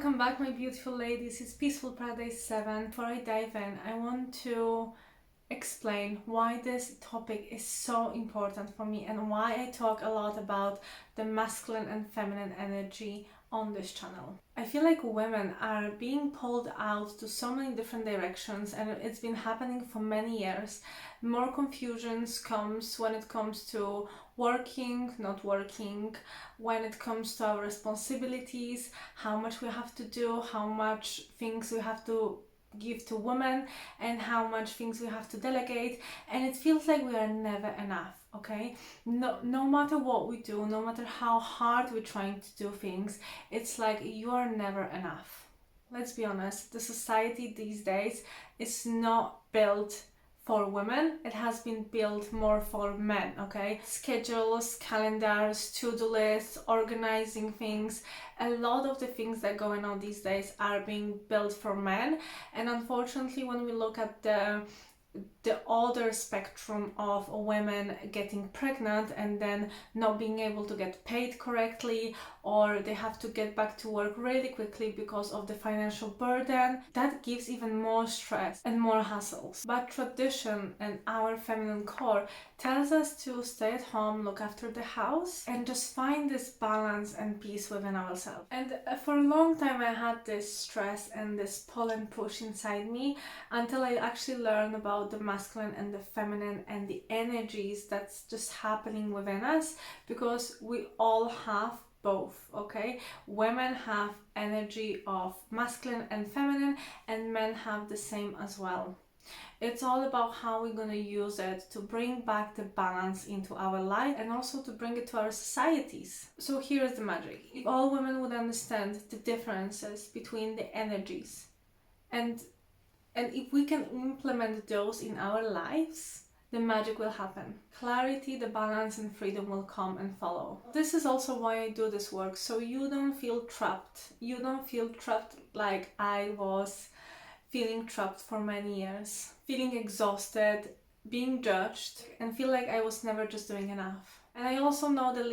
welcome back my beautiful ladies. It's Peaceful Paradise 7. Before I dive in, I want to explain why this topic is so important for me and why I talk a lot about the masculine and feminine energy on this channel. I feel like women are being pulled out to so many different directions, and it's been happening for many years. More confusions comes when it comes to working, not working, when it comes to our responsibilities, how much we have to do, how much things we have to give to women, and how much things we have to delegate, and it feels like we are never enough. Okay, no matter what we do, no matter how hard we're trying to do things, it's like you are never enough. Let's be honest, the society these days is not built for women. It has been built more for men. Okay, schedules, calendars, to-do lists, organizing things, a lot of the things that are going on these days are being built for men. And unfortunately, when we look at the other spectrum of women getting pregnant and then not being able to get paid correctly, or they have to get back to work really quickly because of the financial burden, that gives even more stress and more hassles. But tradition and our feminine core tells us to stay at home, look after the house, and just find this balance and peace within ourselves. And for a long time I had this stress and this pull and push inside me until I actually learned about the masculine and the feminine and the energies that's just happening within us, because we all have both. Okay, women have energy of masculine and feminine, and men have the same as well. It's all about how we're going to use it to bring back the balance into our life and also to bring it to our societies. So here's the magic. If all women would understand the differences between the energies, and if we can implement those in our lives, the magic will happen. Clarity, the balance, and freedom will come and follow. This is also why I do this work, so you don't feel trapped. You don't feel trapped like I was feeling trapped for many years, feeling exhausted, being judged, and feel like I was never just doing enough. And I also know the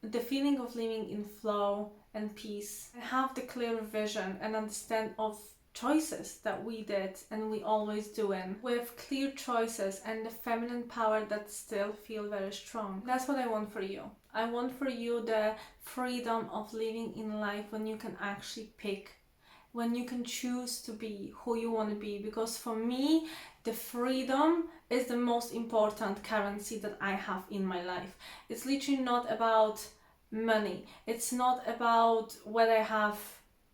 the feeling of living in flow and peace, and have the clear vision and understand of choices that we did and we always doing, with clear choices and the feminine power that still feel very strong. That's what I want for you. I want for you the freedom of living in life when you can actually pick, when you can choose to be who you want to be. Because for me, the freedom is the most important currency that I have in my life. It's literally not about money. It's not about whether I have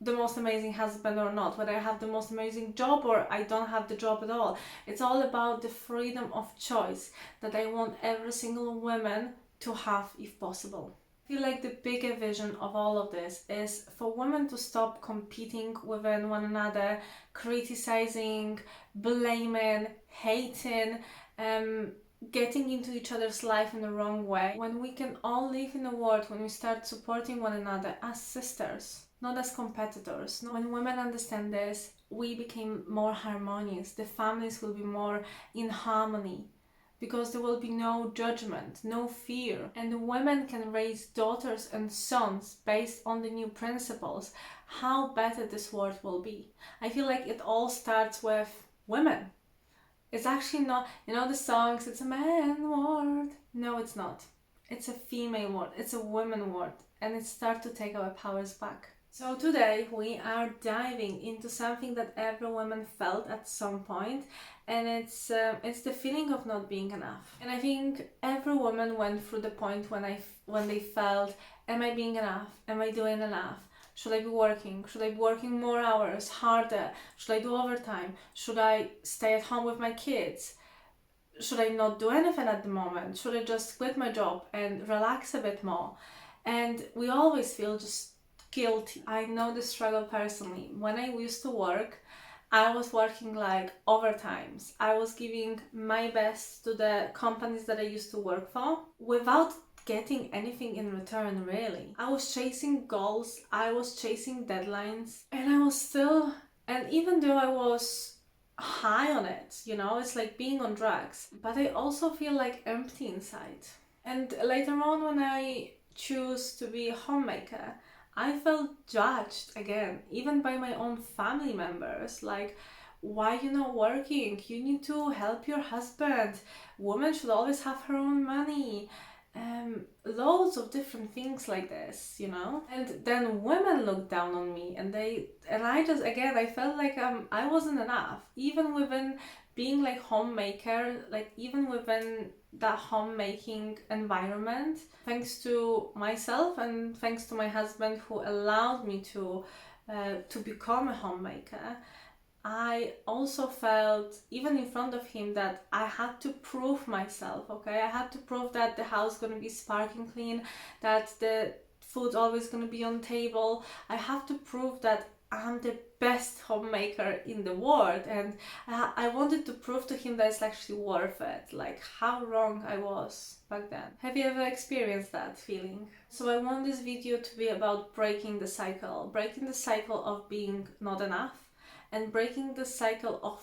the most amazing husband or not, whether I have the most amazing job or I don't have the job at all. It's all about the freedom of choice that I want every single woman to have if possible. I feel like the bigger vision of all of this is for women to stop competing within one another, criticizing, blaming, hating, getting into each other's life in the wrong way. When we can all live in a world, when we start supporting one another as sisters, not as competitors. When women understand this, we became more harmonious. The families will be more in harmony, because there will be no judgment, no fear, and the women can raise daughters and sons based on the new principles. How better this world will be. I feel like it all starts with women. It's actually not, the songs, it's a man world. No, it's not. It's a female world. It's a women world, and it starts to take our powers back. So today we are diving into something that every woman felt at some point, and it's the feeling of not being enough. And I think every woman went through the point when they felt, am I being enough? Am I doing enough? Should I be working? Should I be working more hours, harder? Should I do overtime? Should I stay at home with my kids? Should I not do anything at the moment? Should I just quit my job and relax a bit more? And we always feel just guilty. I know the struggle personally. When I used to work, I was working like overtimes. I was giving my best to the companies that I used to work for without getting anything in return, really. I was chasing goals, I was chasing deadlines, and even though I was high on it, it's like being on drugs, but I also feel like empty inside. And later on, when I choose to be a homemaker, I felt judged again, even by my own family members. Like, why you not working? You need to help your husband. Woman should always have her own money. Loads of different things like this, you know. And then women looked down on me, and I just, again, I felt like I wasn't enough, even within being like homemaker, like even within that homemaking environment. Thanks to myself and thanks to my husband who allowed me to become a homemaker, I also felt, even in front of him, that I had to prove myself, okay? I had to prove that the house gonna be sparkling clean, that the food always gonna be on table. I have to prove that I'm the best homemaker in the world, and I wanted to prove to him that it's actually worth it, like how wrong I was back then. Have you ever experienced that feeling? So I want this video to be about breaking the cycle of being not enough, and breaking the cycle of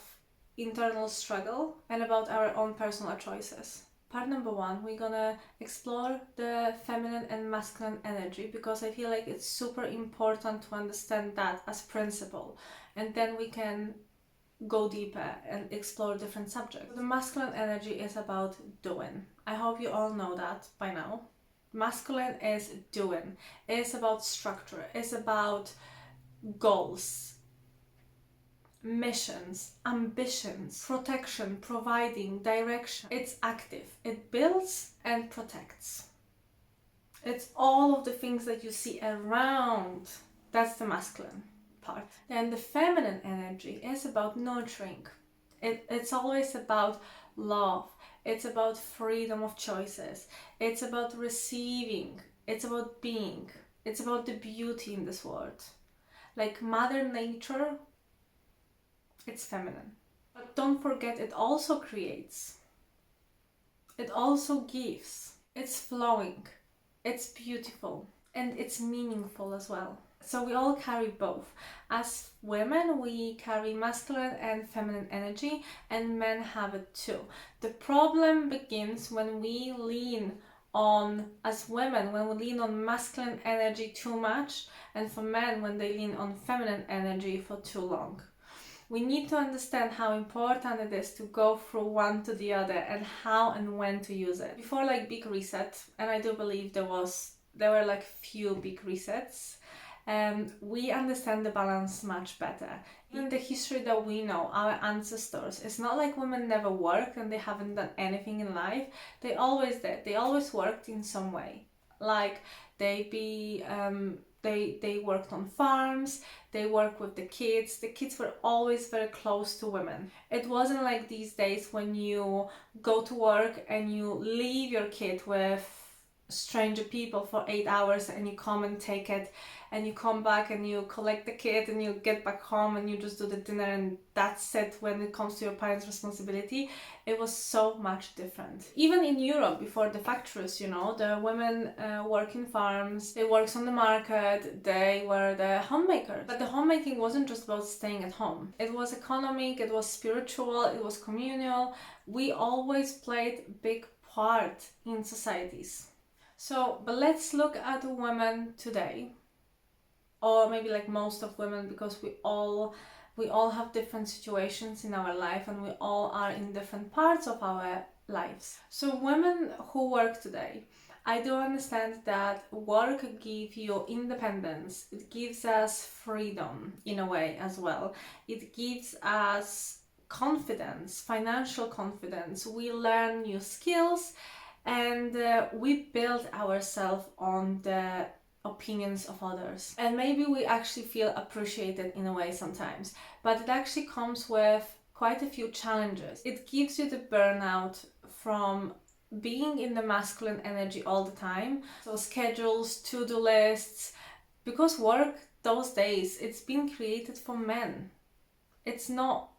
internal struggle, and about our own personal choices. Part number one, we're gonna explore the feminine and masculine energy, because I feel like it's super important to understand that as principle, and then we can go deeper and explore different subjects. The masculine energy is about doing. I hope you all know that by now. Masculine is doing. It's about structure. It's about goals, missions, ambitions, protection, providing, direction. It's active. It builds and protects. It's all of the things that you see around. That's the masculine part. And the feminine energy is about nurturing. It's always about love. It's about freedom of choices. It's about receiving. It's about being. It's about the beauty in this world. Like Mother Nature, it's feminine. But don't forget, it also creates. It also gives. It's flowing. It's beautiful. And it's meaningful as well. So we all carry both. As women, we carry masculine and feminine energy, and men have it too. The problem begins when we lean on, as women, when we lean on masculine energy too much, and for men, when they lean on feminine energy for too long. We need to understand how important it is to go through one to the other, and how and when to use it. Before like big reset, and I do believe there were like few big resets, we understand the balance much better. In the history that we know, our ancestors, it's not like women never worked and they haven't done anything in life. They always did. They always worked in some way. Like they worked on farms, they worked with the kids. The kids were always very close to women. It wasn't like these days when you go to work and you leave your kid with stranger people for 8 hours, and you come and take it, and you come back and you collect the kid and you get back home and you just do the dinner, and that's it. When it comes to your parents' responsibility, it was so much different. Even in Europe, before the factories, you know, the women work in farms, they worked on the market, they were the homemakers. But the homemaking wasn't just about staying at home. It was economic, it was spiritual, it was communal. We always played a big part in societies. So, but let's look at women today, or maybe like most of women, because we all have different situations in our life, and we all are in different parts of our lives. So women who work today, I do understand that work gives you independence. It gives us freedom in a way as well. It gives us confidence, financial confidence. We learn new skills, and we build ourselves on the opinions of others. And maybe we actually feel appreciated in a way sometimes, but it actually comes with quite a few challenges. It gives you the burnout from being in the masculine energy all the time. So schedules, to-do lists, because work those days, it's been created for men. It's not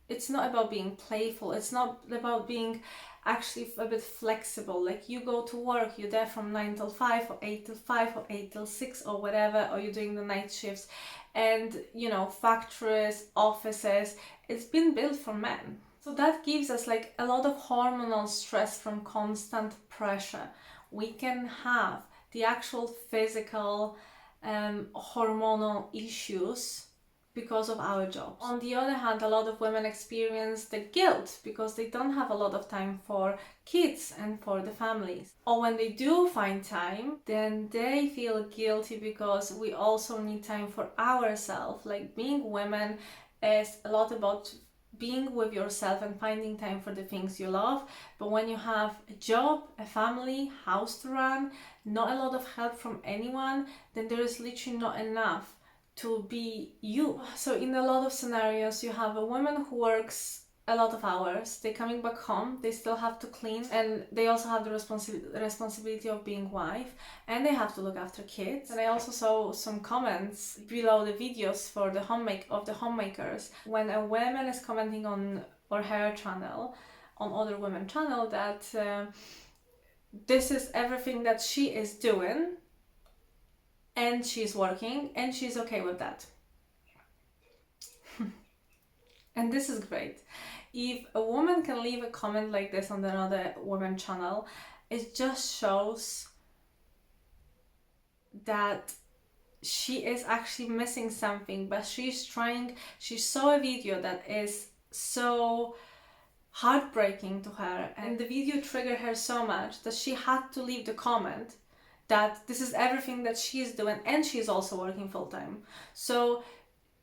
about being playful. It's not about being actually a bit flexible. Like you go to work, you're there from 9 till 5 or 8 till 5 or 8 till 6 or whatever, or you're doing the night shifts. And you know, factories, offices, it's been built for men. So that gives us like a lot of hormonal stress from constant pressure. We can have the actual physical hormonal issues because of our jobs. On the other hand, a lot of women experience the guilt because they don't have a lot of time for kids and for the families. Or when they do find time, then they feel guilty because we also need time for ourselves. Like, being women is a lot about being with yourself and finding time for the things you love. But when you have a job, a family, house to run, not a lot of help from anyone, then there is literally not enough to be you. So in a lot of scenarios, you have a woman who works a lot of hours, they're coming back home, they still have to clean, and they also have the responsibility of being wife, and they have to look after kids. And I also saw some comments below the videos for the homemakers, when a woman is commenting on or her channel, on other women channel, that this is everything that she is doing, and she's working, and she's okay with that. And this is great. If a woman can leave a comment like this on another woman channel, it just shows that she is actually missing something, but she saw a video that is so heartbreaking to her, and the video triggered her so much that she had to leave the comment that this is everything that she's doing, and she's also working full-time. So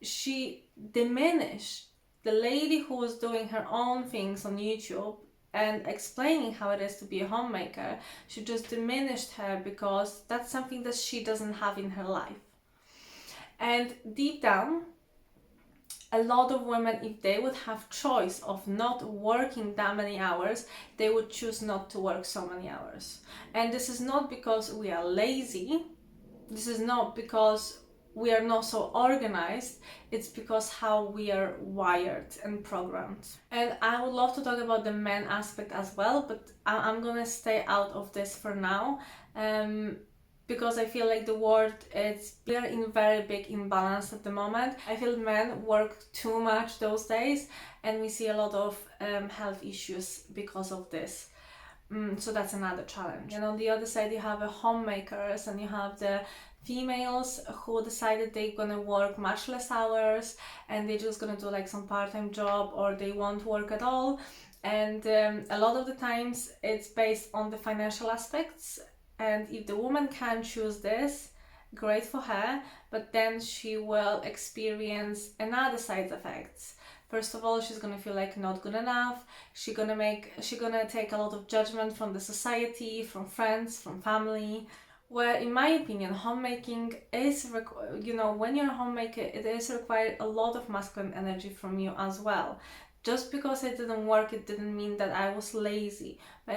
she diminished the lady who was doing her own things on YouTube and explaining how it is to be a homemaker. She just diminished her because that's something that she doesn't have in her life. And deep down, a lot of women, if they would have choice of not working that many hours, they would choose not to work so many hours. And this is not because we are lazy. This is not because we are not so organized. It's because how we are wired and programmed. And I would love to talk about the men aspect as well, but I'm gonna stay out of this for now. Because I feel like the world we are in very big imbalance at the moment. I feel men work too much those days, and we see a lot of health issues because of this. So that's another challenge. And on the other side, you have the homemakers, and you have the females who decided they're gonna work much less hours, and they're just gonna do like some part-time job, or they won't work at all. And a lot of the times it's based on the financial aspects. And if the woman can choose this, great for her, but then she will experience another side effects. First of all, she's gonna feel like not good enough. She's gonna take a lot of judgment from the society, from friends, from family. Where, in my opinion, homemaking is, when you're a homemaker, it is required a lot of masculine energy from you as well. Just because it didn't work, it didn't mean that I was lazy, but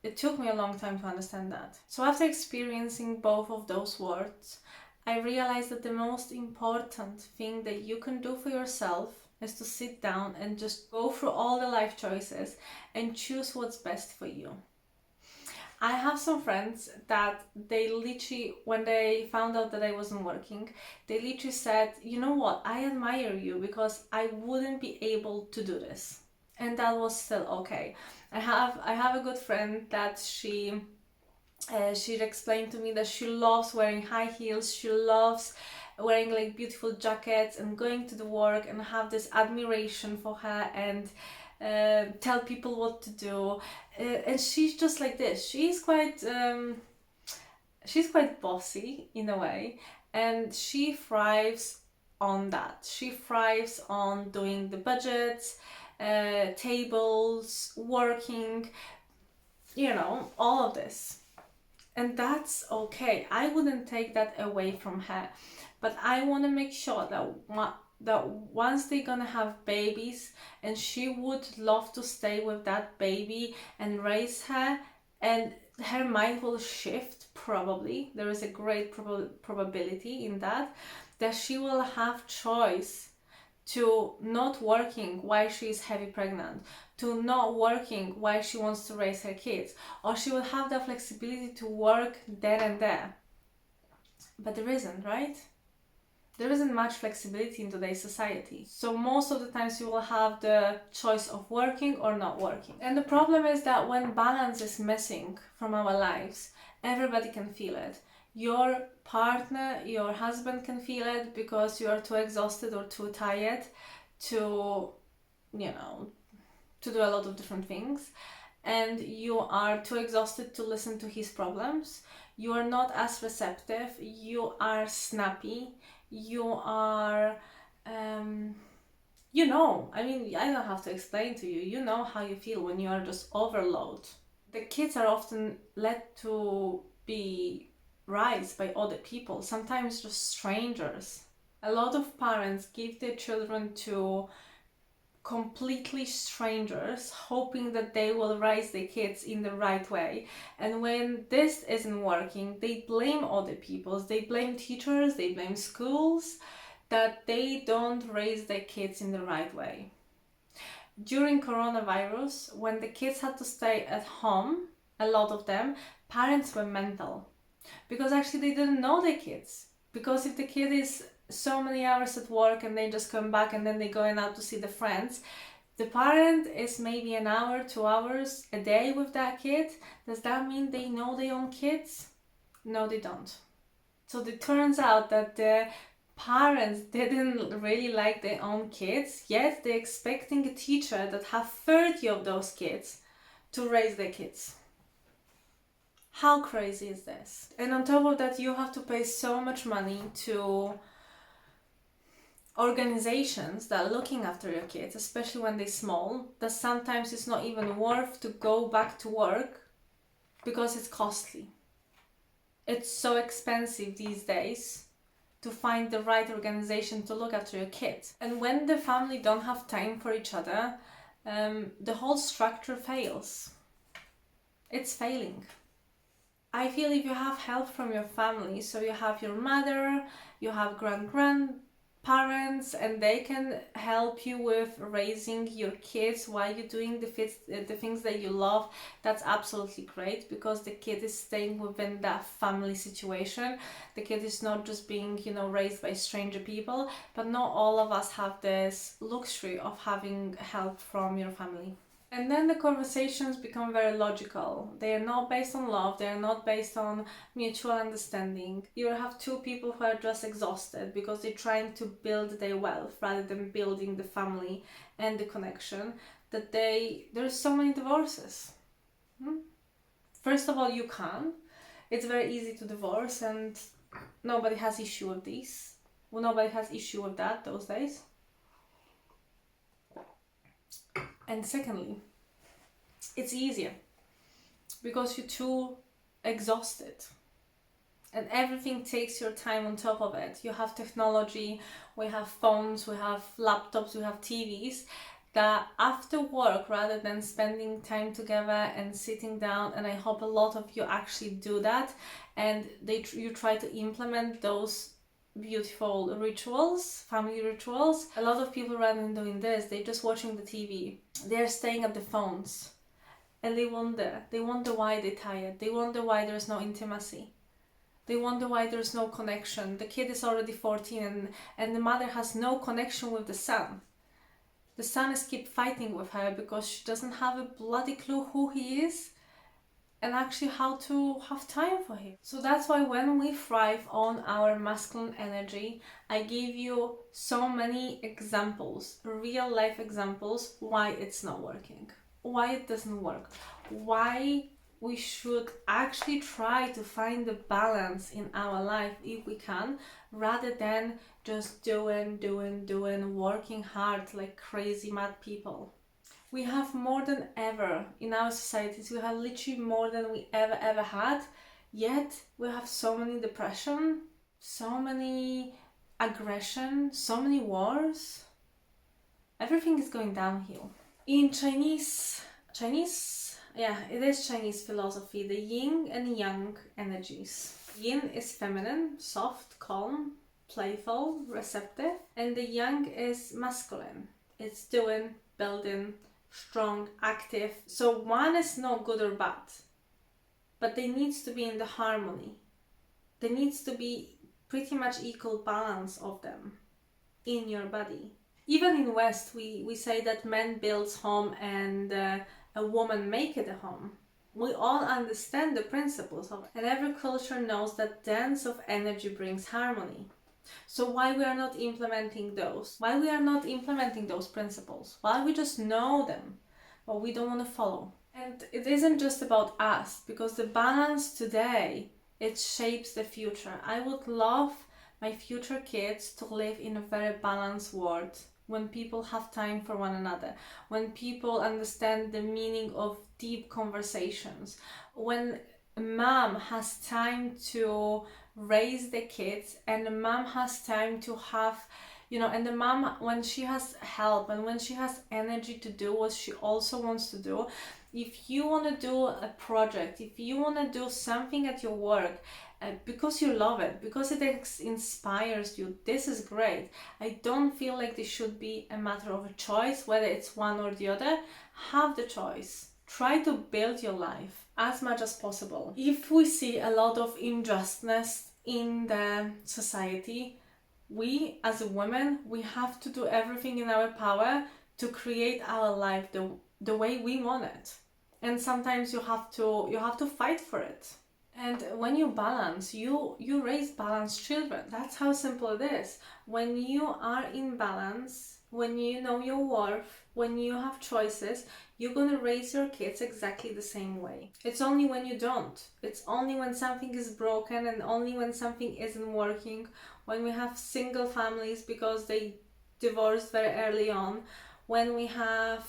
it took me a long time to understand that. So after experiencing both of those words, I realized that the most important thing that you can do for yourself is to sit down and just go through all the life choices and choose what's best for you. I have some friends that they literally, when they found out that I wasn't working, they literally said, you know what, I admire you because I wouldn't be able to do this. And that was still okay. I have a good friend that she explained to me that she loves wearing high heels, she loves wearing like beautiful jackets and going to the work, and have this admiration for her and tell people what to do. And she's just like this. She's quite bossy in a way, and she thrives on that. She thrives on doing the budgets, tables, working, all of this. And that's okay. I wouldn't take that away from her, but I want to make sure that once they're gonna have babies, and she would love to stay with that baby and raise her, and her mind will shift probably. There is a great probability in that she will have choice to not working while she's heavy pregnant, to not working while she wants to raise her kids, or she will have the flexibility to work there and there. But there isn't, right? There isn't much flexibility in today's society. So most of the times you will have the choice of working or not working. And the problem is that when balance is missing from our lives, everybody can feel it. Your partner, your husband can feel it because you are too exhausted or too tired to, you know, to do a lot of different things, and you are too exhausted to listen to his problems. You are not as receptive, you are snappy, you are I mean, I don't have to explain to you, you know how you feel when you are just overload. The kids are often led to be raised by other people, sometimes just strangers. A lot of parents give their children to completely strangers, hoping that they will raise their kids in the right way. And when this isn't working, they blame other people, they blame teachers, they blame schools, that they don't raise their kids in the right way. During coronavirus, when the kids had to stay at home, a lot of them, parents were mental because actually they didn't know their kids. Because if the kid is so many hours at work and they just come back and then they going out to see the friends, the parent is maybe an hour, 2 hours a day with that kid. Does that mean they know their own kids? No, they don't. So it turns out that the parents didn't really like their own kids, yet they're expecting a teacher that have 30 of those kids to raise their kids. How crazy is this? And on top of that, you have to pay so much money to organizations that are looking after your kids, especially when they're small, that sometimes it's not even worth to go back to work because it's costly. It's so expensive these days to find the right organization to look after your kids. And when the family don't have time for each other, the whole structure fails. It's failing. I feel if you have help from your family, so you have your mother, you have grandparents, and they can help you with raising your kids while you're doing the things that you love, that's absolutely great, because the kid is staying within that family situation. The kid is not just being, raised by stranger people, but not all of us have this luxury of having help from your family. And then the conversations become very logical. They are not based on love, they are not based on mutual understanding. You have two people who are just exhausted because they're trying to build their wealth rather than building the family and the connection. There's so many divorces. First of all, you can. It's very easy to divorce and nobody has issue with this. Well, nobody has issue with that those days. And secondly, it's easier because you're too exhausted and everything takes your time on top of it. You have technology, we have phones, we have laptops, we have TVs, that after work, rather than spending time together and sitting down, and I hope a lot of you actually do that, and you try to implement those beautiful rituals, family rituals. A lot of people, rather than doing this, they're just watching the TV, they're staying at the phones, and they wonder why they're tired, they wonder why there's no intimacy, they wonder why there's no connection. The kid is already 14 and the mother has no connection with the son. The son is keep fighting with her because she doesn't have a bloody clue who he is and actually how to have time for him. So that's why when we thrive on our masculine energy, I give you so many examples, real life examples, why it's not working, why it doesn't work, why we should actually try to find the balance in our life if we can, rather than just doing, working hard like crazy mad people. We have more than ever in our societies, we have literally more than we ever had, yet we have so many depression, so many aggression, so many wars. Everything is going downhill. In Chinese, yeah, it is Chinese philosophy, the yin and yang energies. Yin is feminine, soft, calm, playful, receptive, and the yang is masculine. It's doing, building, strong, active. So one is not good or bad, but there needs to be in the harmony. There needs to be pretty much equal balance of them in your body. Even in West, we say that man builds home and a woman make it a home. We all understand the principles of it, and every culture knows that dance of energy brings harmony. So why we are not implementing those? Why we are not implementing those principles? Why we just know them, but we don't want to follow? And it isn't just about us, because the balance today, it shapes the future. I would love my future kids to live in a very balanced world, when people have time for one another, when people understand the meaning of deep conversations, when a mom has time to raise the kids, and the mom has time to have, and the mom, when she has help and when she has energy to do what she also wants to do. If you want to do a project, if you want to do something at your work, because you love it, because it inspires you, this is great. I don't feel like this should be a matter of a choice, whether it's one or the other. Have the choice. Try to build your life as much as possible. If we see a lot of injustice in the society, we as women, we have to do everything in our power to create our life the way we want it. And sometimes you have to fight for it. And when you balance, you raise balanced children. That's how simple it is. When you are in balance, when you know your worth, when you have choices, you're gonna raise your kids exactly the same way. It's only when you don't. It's only when something is broken, and only when something isn't working, when we have single families because they divorced very early on, when we have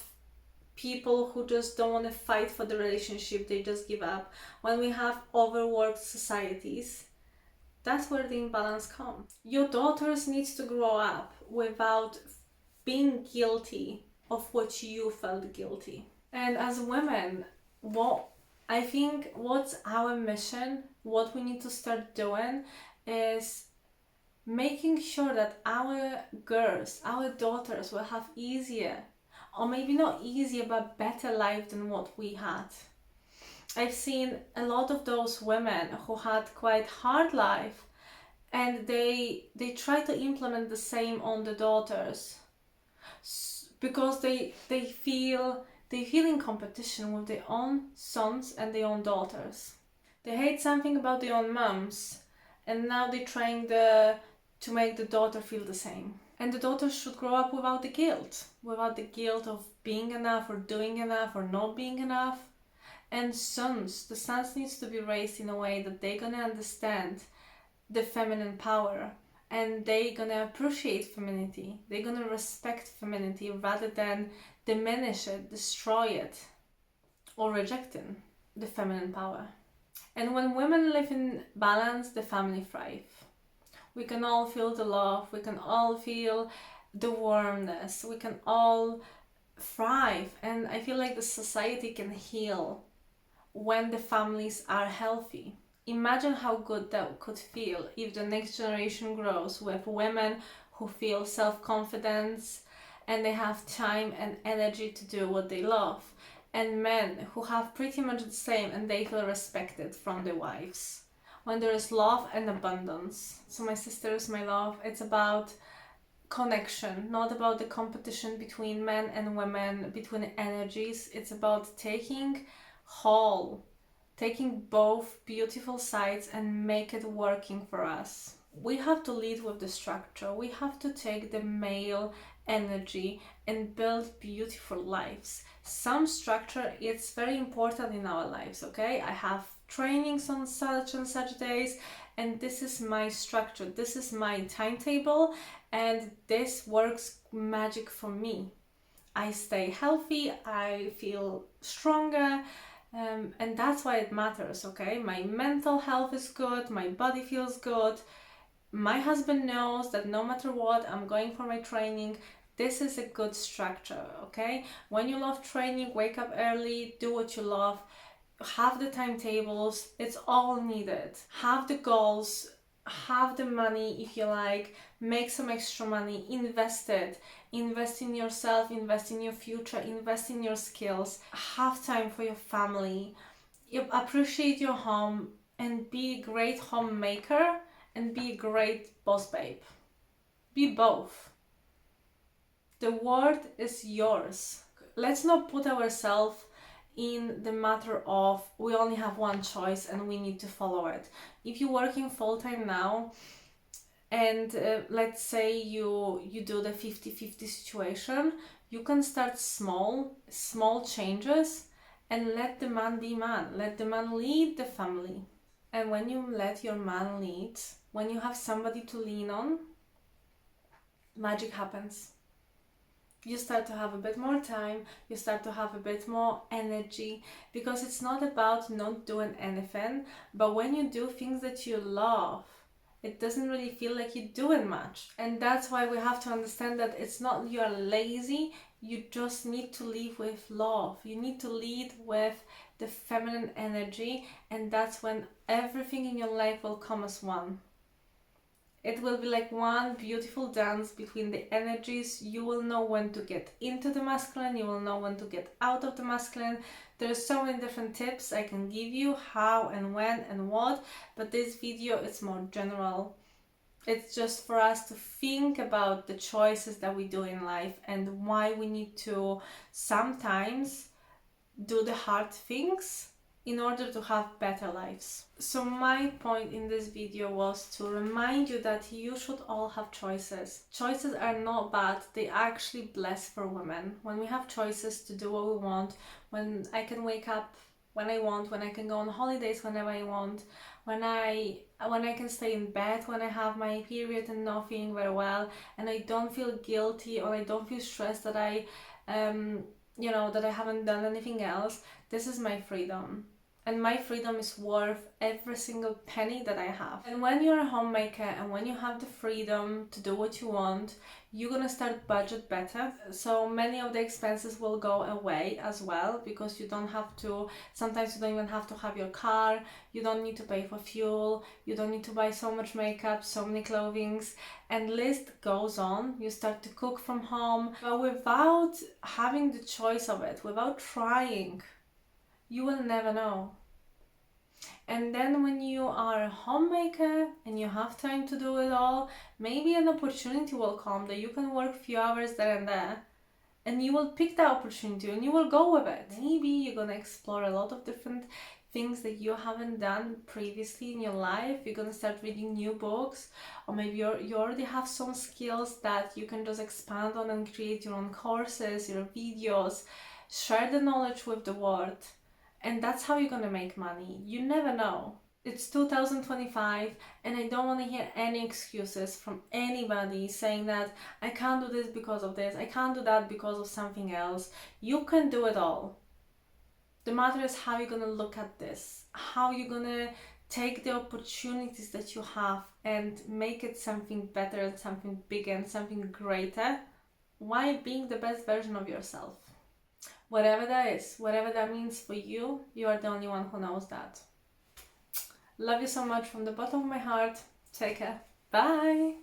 people who just don't want to fight for the relationship, they just give up, when we have overworked societies, that's where the imbalance comes. Your daughters need to grow up without being guilty of what you felt guilty. And as women, I think what's our mission, what we need to start doing, is making sure that our girls, our daughters will have easier, or maybe not easier, but better life than what we had. I've seen a lot of those women who had quite hard life, and they try to implement the same on the daughters, because they feel in competition with their own sons and their own daughters. They hate something about their own moms, and now they're trying to make the daughter feel the same. And the daughter should grow up without the guilt of being enough or doing enough or not being enough. And the sons needs to be raised in a way that they're gonna understand the feminine power, and they're gonna appreciate femininity. They're gonna respect femininity rather than diminish it, destroy it, or rejecting the feminine power. And when women live in balance, the family thrive. We can all feel the love, we can all feel the warmness, we can all thrive. And I feel like the society can heal when the families are healthy. Imagine how good that could feel if the next generation grows with women who feel self-confidence and they have time and energy to do what they love, and men who have pretty much the same and they feel respected from their wives. When there is love and abundance. So my sisters, my love, it's about connection, not about the competition between men and women, between energies. It's about taking both beautiful sides and make it working for us. We have to lead with the structure. We have to take the male energy and build beautiful lives. Some structure, it's very important in our lives, okay? I have trainings on such and such days, and this is my structure, this is my timetable, and this works magic for me. I stay healthy, I feel stronger, and that's why it matters, okay? My mental health is good, my body feels good, my husband knows that no matter what, I'm going for my training. This is a good structure, okay? When you love training, wake up early, do what you love, have the timetables, it's all needed. Have the goals, have the money if you like, make some extra money, invest it, invest in yourself, invest in your future, invest in your skills, have time for your family, appreciate your home, and be a great homemaker and be a great boss babe. Be both. The world is yours. Let's not put ourselves in the matter of we only have one choice and we need to follow it. If you're working full-time now, and let's say you do the 50-50 situation, you can start small changes and let the man be man, let the man lead the family. And when you let your man lead, when you have somebody to lean on, magic happens. You start to have a bit more time, you start to have a bit more energy, because it's not about not doing anything, but when you do things that you love, it doesn't really feel like you're doing much. And that's why we have to understand that it's not you're lazy, you just need to live with love. You need to lead with the feminine energy, and that's when everything in your life will come as one. It will be like one beautiful dance between the energies. You will know when to get into the masculine, you will know when to get out of the masculine. There's so many different tips I can give you, how and when and what, but this video is more general. It's just for us to think about the choices that we do in life and why we need to sometimes do the hard things in order to have better lives. So my point in this video was to remind you that you should all have choices. Choices are not bad, they are actually blessed for women. When we have choices to do what we want, when I can wake up when I want, when I can go on holidays whenever I want, when I can stay in bed when I have my period and not feeling very well, and I don't feel guilty or I don't feel stressed that I that I haven't done anything else. This is my freedom. And my freedom is worth every single penny that I have. And when you're a homemaker and when you have the freedom to do what you want, you're gonna start budget better. So many of the expenses will go away as well, because you don't have to, sometimes you don't even have to have your car, you don't need to pay for fuel, you don't need to buy so much makeup, so many clothings, and list goes on. You start to cook from home, but without having the choice of it, without trying, you will never know. And then when you are a homemaker and you have time to do it all, maybe an opportunity will come that you can work a few hours there and there, and you will pick that opportunity and you will go with it. Maybe you're gonna explore a lot of different things that you haven't done previously in your life. You're gonna start reading new books, or maybe you already have some skills that you can just expand on and create your own courses, your videos, share the knowledge with the world. And that's how you're gonna make money. You never know. It's 2025 and I don't want to hear any excuses from anybody saying that I can't do this because of this, I can't do that because of something else. You can do it all. The matter is how you're gonna look at this, how you're gonna take the opportunities that you have and make it something better and something bigger and something greater, while being the best version of yourself. Whatever that is, whatever that means for you, you are the only one who knows that. Love you so much from the bottom of my heart. Take care. Bye.